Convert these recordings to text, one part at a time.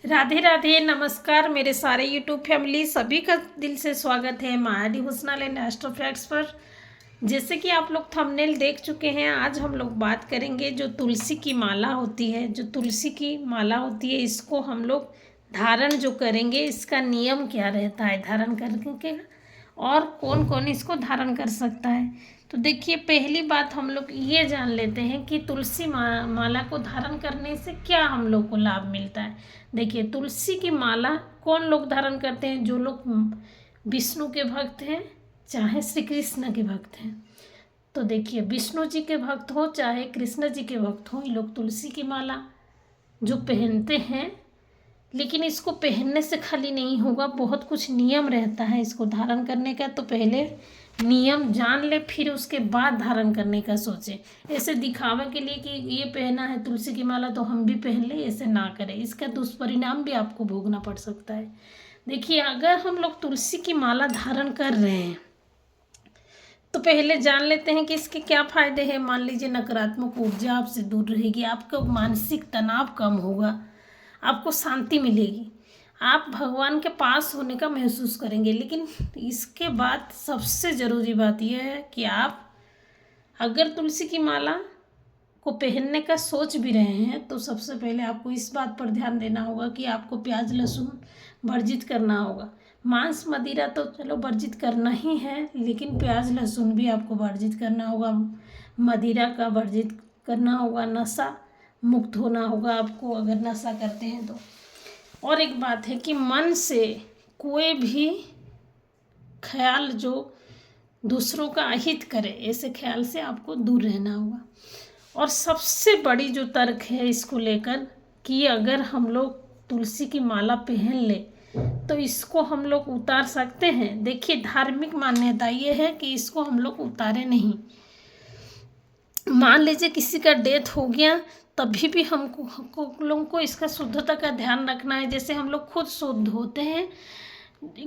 राधे राधे, नमस्कार मेरे सारे यूट्यूब फैमिली सभी का दिल से स्वागत है मायाडी हुस्ना लेन एस्ट्रो फैक्ट्स पर। जैसे कि आप लोग थंबनेल देख चुके हैं, आज हम लोग बात करेंगे जो तुलसी की माला होती है। जो तुलसी की माला होती है, इसको हम लोग धारण जो करेंगे, इसका नियम क्या रहता है धारण करने के, और कौन कौन इसको धारण कर सकता है। तो देखिए, पहली बात हम लोग ये जान लेते हैं कि तुलसी माला को धारण करने से क्या हम लोग को लाभ मिलता है। देखिए, तुलसी की माला कौन लोग धारण करते हैं? जो लोग विष्णु के भक्त हैं, चाहे श्री कृष्ण के भक्त हैं। तो देखिए, विष्णु जी के भक्त हो चाहे कृष्ण जी के भक्त हो, ये लोग तुलसी की माला जो पहनते हैं। लेकिन इसको पहनने से खाली नहीं होगा, बहुत कुछ नियम रहता है इसको धारण करने का। तो पहले नियम जान ले, फिर उसके बाद धारण करने का सोचे। ऐसे दिखावे के लिए कि ये पहना है तुलसी की माला तो हम भी पहन ले, ऐसे ना करें। इसका दुष्परिणाम भी आपको भोगना पड़ सकता है। देखिए, अगर हम लोग तुलसी की माला धारण कर रहे हैं तो पहले जान लेते हैं कि इसके क्या फायदे हैं। मान लीजिए, नकारात्मक ऊर्जा आपसे दूर रहेगी, आपका मानसिक तनाव कम होगा, आपको शांति मिलेगी, आप भगवान के पास होने का महसूस करेंगे। लेकिन इसके बाद सबसे ज़रूरी बात यह है कि आप अगर तुलसी की माला को पहनने का सोच भी रहे हैं तो सबसे पहले आपको इस बात पर ध्यान देना होगा कि आपको प्याज लहसुन वर्जित करना होगा। मांस मदिरा तो चलो वर्जित करना ही है, लेकिन प्याज लहसुन भी आपको वर्जित करना होगा, मदिरा का वर्जित करना होगा, नशा मुक्त होना होगा आपको अगर नशा करते हैं तो। और एक बात है कि मन से कोई भी ख्याल जो दूसरों का अहित करे, ऐसे ख्याल से आपको दूर रहना होगा। और सबसे बड़ी जो तर्क है इसको लेकर कि अगर हम लोग तुलसी की माला पहन ले तो इसको हम लोग उतार सकते हैं। देखिए, धार्मिक मान्यता ये है कि इसको हम लोग उतारे नहीं। मान लीजिए किसी का डेथ हो गया, तभी भी हमको लोगों को इसका शुद्धता का ध्यान रखना है। जैसे हम लोग खुद शुद्ध होते हैं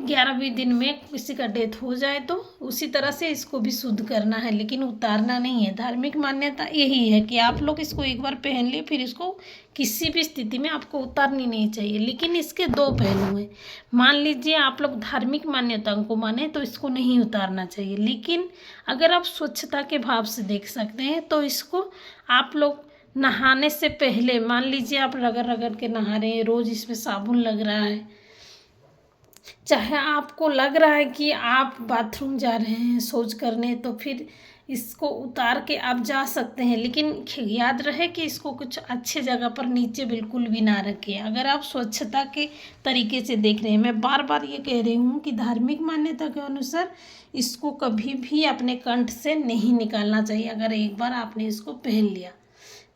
11वें दिन में किसी का डेथ हो जाए, तो उसी तरह से इसको भी शुद्ध करना है, लेकिन उतारना नहीं है। धार्मिक मान्यता यही है कि आप लोग इसको एक बार पहन लिए, फिर इसको किसी भी स्थिति में आपको उतारनी नहीं चाहिए। लेकिन इसके दो पहलू हैं। मान लीजिए आप लोग धार्मिक मान्यताओं को माने तो इसको नहीं उतारना चाहिए, लेकिन अगर आप स्वच्छता के भाव से देख सकते हैं तो इसको आप लोग नहाने से पहले, मान लीजिए आप रगड़ रगड़ के नहा रहे हैं, रोज़ इसमें साबुन लग रहा है, चाहे आपको लग रहा है कि आप बाथरूम जा रहे हैं शौच करने, तो फिर इसको उतार के आप जा सकते हैं। लेकिन याद रहे कि इसको कुछ अच्छे जगह पर नीचे बिल्कुल भी ना रखें। अगर आप स्वच्छता के तरीके से देख रहे हैं, मैं बार बार ये कह रही हूँ कि धार्मिक मान्यता के अनुसार इसको कभी भी अपने कंठ से नहीं निकालना चाहिए अगर एक बार आपने इसको पहन लिया।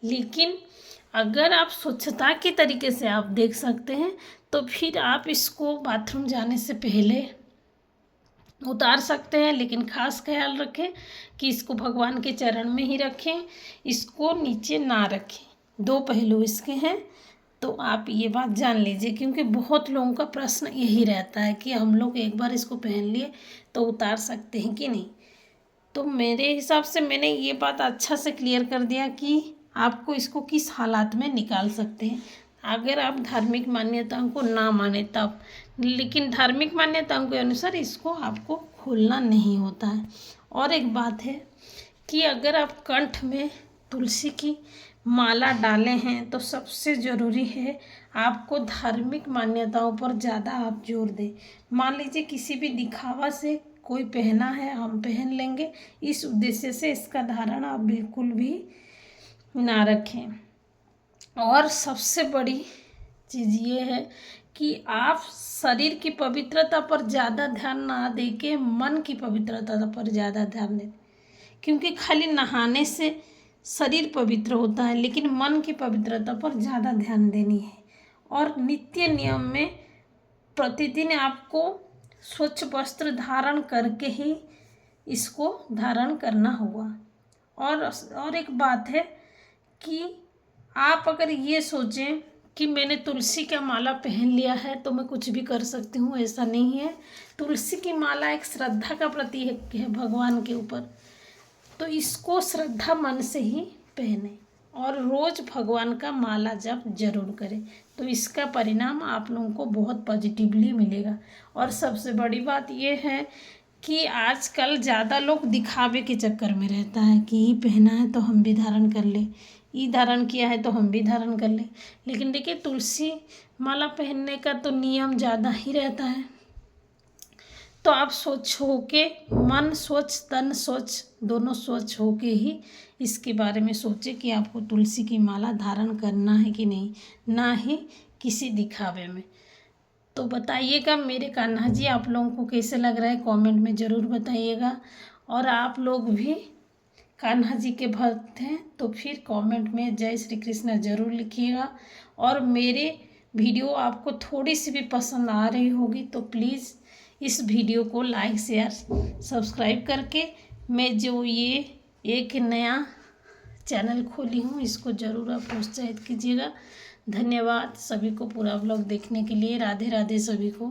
लेकिन अगर आप स्वच्छता के तरीके से आप देख सकते हैं तो फिर आप इसको बाथरूम जाने से पहले उतार सकते हैं। लेकिन खास ख्याल रखें कि इसको भगवान के चरण में ही रखें, इसको नीचे ना रखें। दो पहलू इसके हैं, तो आप ये बात जान लीजिए, क्योंकि बहुत लोगों का प्रश्न यही रहता है कि हम लोग एक बार इसको पहन लिए तो उतार सकते हैं कि नहीं। तो मेरे हिसाब से मैंने ये बात अच्छा से क्लियर कर दिया कि आपको इसको किस हालात में निकाल सकते हैं अगर आप धार्मिक मान्यताओं को ना माने तब। लेकिन धार्मिक मान्यताओं के अनुसार इसको आपको खोलना नहीं होता है। और एक बात है कि अगर आप कंठ में तुलसी की माला डाले हैं तो सबसे ज़रूरी है आपको धार्मिक मान्यताओं पर ज़्यादा आप जोर दें। मान लीजिए किसी भी दिखावा से कोई पहना है, हम पहन लेंगे, इस उद्देश्य से इसका धारण आप बिल्कुल भी ना रखें। और सबसे बड़ी चीज़ ये है कि आप शरीर की पवित्रता पर ज़्यादा ध्यान ना दे के मन की पवित्रता पर ज़्यादा ध्यान दें, क्योंकि खाली नहाने से शरीर पवित्र होता है, लेकिन मन की पवित्रता पर ज़्यादा ध्यान देनी है। और नित्य नियम में प्रतिदिन आपको स्वच्छ वस्त्र धारण करके ही इसको धारण करना होगा। और एक बात है कि आप अगर ये सोचें कि मैंने तुलसी का माला पहन लिया है तो मैं कुछ भी कर सकती हूँ, ऐसा नहीं है। तुलसी की माला एक श्रद्धा का प्रतीक है भगवान के ऊपर, तो इसको श्रद्धा मन से ही पहने। और रोज़ भगवान का माला जप जरूर करें। तो इसका परिणाम आप लोगों को बहुत पॉजिटिवली मिलेगा। और सबसे बड़ी बात ये है कि आजकल ज़्यादा लोग दिखावे के चक्कर में रहता है कि ये पहना है तो हम भी धारण कर लें, ये धारण किया है तो हम भी धारण कर लें। लेकिन देखिए, तुलसी माला पहनने का तो नियम ज़्यादा ही रहता है। तो आप स्वच्छ होके, मन स्वच्छ तन स्वच्छ, दोनों स्वच्छ होके ही इसके बारे में सोचें कि आपको तुलसी की माला धारण करना है कि नहीं, ना ही किसी दिखावे में। तो बताइएगा मेरे कान्हा जी, आप लोगों को कैसे लग रहा है, कमेंट में ज़रूर बताइएगा। और आप लोग भी कान्हा जी के भक्त हैं तो फिर कमेंट में जय श्री कृष्ण ज़रूर लिखिएगा। और मेरे वीडियो आपको थोड़ी सी भी पसंद आ रही होगी तो प्लीज़ इस वीडियो को लाइक शेयर सब्सक्राइब करके, मैं जो ये एक नया चैनल खोली हूँ इसको ज़रूर आप प्रोत्साहित कीजिएगा। धन्यवाद सभी को पूरा व्लॉग देखने के लिए। राधे राधे सभी को।